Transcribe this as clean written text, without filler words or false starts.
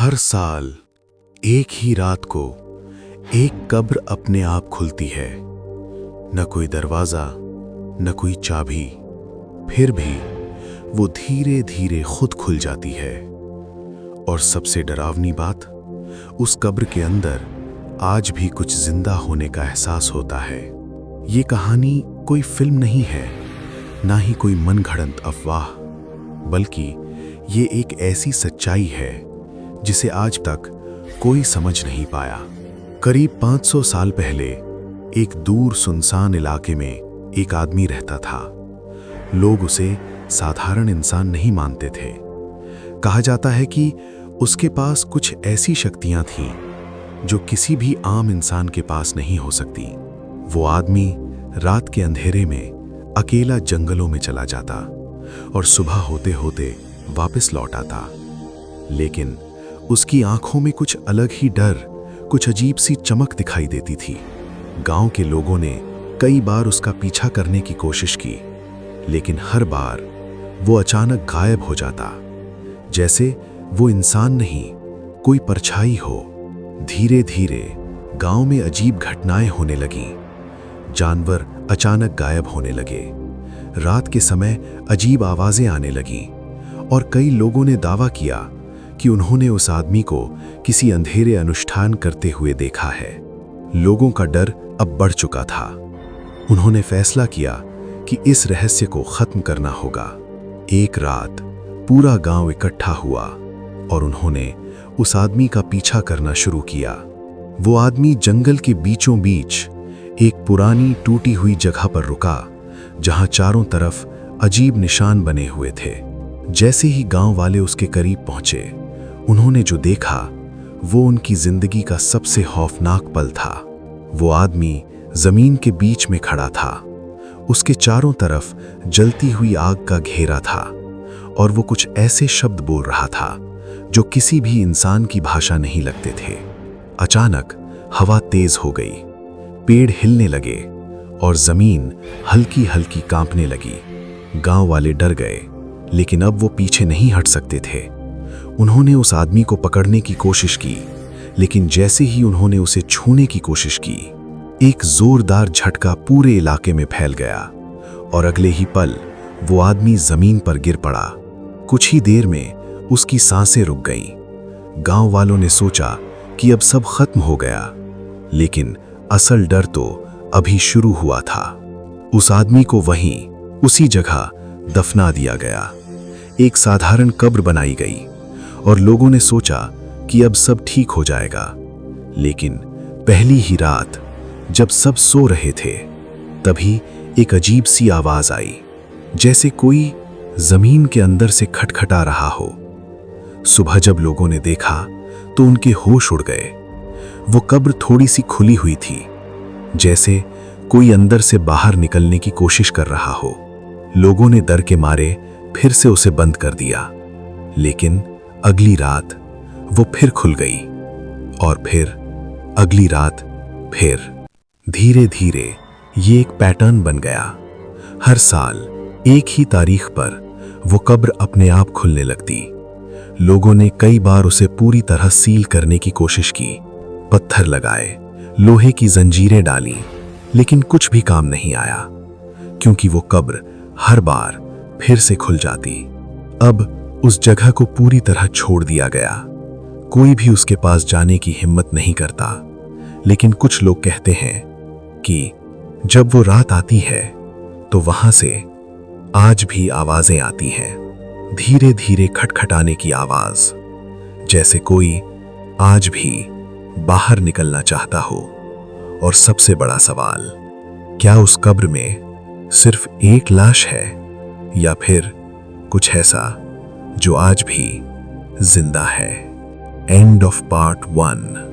हर साल एक ही रात को एक कब्र अपने आप खुलती है। न कोई दरवाजा, न कोई चाबी, फिर भी वो धीरे धीरे खुद खुल जाती है। और सबसे डरावनी बात, उस कब्र के अंदर आज भी कुछ जिंदा होने का एहसास होता है। ये कहानी कोई फिल्म नहीं है, ना ही कोई मनगढ़ंत अफवाह, बल्कि ये एक ऐसी सच्चाई है जिसे आज तक कोई समझ नहीं पाया। करीब 500 साल पहले एक दूर सुनसान इलाके में एक आदमी रहता था। लोग उसे साधारण इंसान नहीं मानते थे। कहा जाता है कि उसके पास कुछ ऐसी शक्तियां थीं जो किसी भी आम इंसान के पास नहीं हो सकती। वो आदमी रात के अंधेरे में अकेला जंगलों में चला जाता और सुबह होते होते वापस लौट आता। लेकिन उसकी आंखों में कुछ अलग ही डर, कुछ अजीब सी चमक दिखाई देती थी। गांव के लोगों ने कई बार उसका पीछा करने की कोशिश की, लेकिन हर बार वो अचानक गायब हो जाता, जैसे वो इंसान नहीं, कोई परछाई हो। धीरे धीरे गांव में अजीब घटनाएं होने लगीं। जानवर अचानक गायब होने लगे, रात के समय अजीब आवाजें आने लगीं, और कई लोगों ने दावा किया कि उन्होंने उस आदमी को किसी अंधेरे अनुष्ठान करते हुए देखा है। लोगों का डर अब बढ़ चुका था। उन्होंने फैसला किया कि इस रहस्य को खत्म करना होगा। एक रात पूरा गांव इकट्ठा हुआ और उन्होंने उस आदमी का पीछा करना शुरू किया। वो आदमी जंगल के बीचों बीच एक पुरानी टूटी हुई जगह पर रुका, जहां चारों तरफ अजीब निशान बने हुए थे। जैसे ही गांव वाले उसके करीब पहुंचे, उन्होंने जो देखा वो उनकी जिंदगी का सबसे खौफनाक पल था। वो आदमी जमीन के बीच में खड़ा था। उसके चारों तरफ जलती हुई आग का घेरा था और वो कुछ ऐसे शब्द बोल रहा था जो किसी भी इंसान की भाषा नहीं लगते थे। अचानक हवा तेज हो गई, पेड़ हिलने लगे और जमीन हल्की हल्की कांपने लगी। गांव वाले डर गए, लेकिन अब वो पीछे नहीं हट सकते थे। उन्होंने उस आदमी को पकड़ने की कोशिश की, लेकिन जैसे ही उन्होंने उसे छूने की कोशिश की, एक जोरदार झटका पूरे इलाके में फैल गया और अगले ही पल वो आदमी जमीन पर गिर पड़ा। कुछ ही देर में उसकी सांसें रुक गईं। गांव वालों ने सोचा कि अब सब खत्म हो गया, लेकिन असल डर तो अभी शुरू हुआ था। उस आदमी को वहीं उसी जगह दफना दिया गया। एक साधारण कब्र बनाई गई और लोगों ने सोचा कि अब सब ठीक हो जाएगा। लेकिन पहली ही रात जब सब सो रहे थे, तभी एक अजीब सी आवाज आई, जैसे कोई जमीन के अंदर से खटखटा रहा हो। सुबह जब लोगों ने देखा तो उनके होश उड़ गए। वो कब्र थोड़ी सी खुली हुई थी, जैसे कोई अंदर से बाहर निकलने की कोशिश कर रहा हो। लोगों ने डर के मारे फिर से उसे बंद कर दिया, लेकिन अगली रात वो फिर खुल गई और फिर अगली रात फिर। धीरे धीरे ये एक पैटर्न बन गया। हर साल एक ही तारीख पर वो कब्र अपने आप खुलने लगती। लोगों ने कई बार उसे पूरी तरह सील करने की कोशिश की, पत्थर लगाए, लोहे की जंजीरें डाली, लेकिन कुछ भी काम नहीं आया, क्योंकि वो कब्र हर बार फिर से खुल जाती। अब उस जगह को पूरी तरह छोड़ दिया गया। कोई भी उसके पास जाने की हिम्मत नहीं करता। लेकिन कुछ लोग कहते हैं कि जब वो रात आती है तो वहां से आज भी आवाजें आती हैं, धीरे धीरे खटखटाने की आवाज, जैसे कोई आज भी बाहर निकलना चाहता हो। और सबसे बड़ा सवाल, क्या उस कब्र में सिर्फ एक लाश है या फिर कुछ ऐसा जो आज भी जिंदा है? End of part 1।